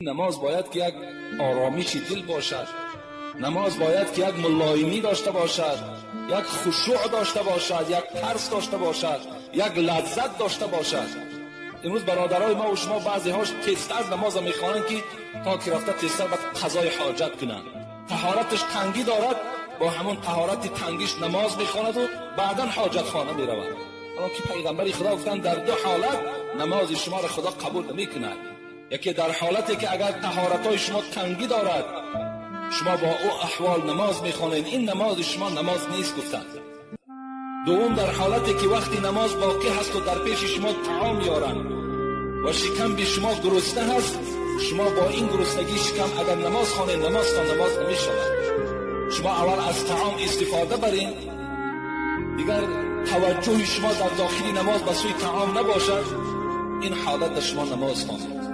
نماز باید که یک آرامش دل باشد، نماز باید که یک ملایمی داشته باشد، یک خشوع داشته باشد، یک ترس داشته باشد، یک لذت داشته باشد. امروز برادرای ما و شما بعضی هاش تیزتر نماز میخوانند که تا که رفته تیزتر به قضای حاجت کنند. طهارتش تنگی دارد، با همون طهارت تنگیش نماز میخواند و بعدا حاجت خانه میرود. حالا که پیغمبر خدا گفتند در دو حالت نماز شما را خدا قبول نمیکند. یکی در حالتی که اگر طهارتای شما تنگی دارد، شما با او احوال نماز میخوانید، این نماز شما نماز نیست گفتند. دوم در حالتی که وقتی نماز باقی هست و در پیش شما طعام میارند و شکم به شما گرسنه هست، شما با این گرسنگی شکم اگر نماز خوانید نماز نمیشود. شما اول از طعام استفاده برین، دیگر توجه شما در داخلی نماز به سوی طعام نباشد، این حالت شما نماز خوانید.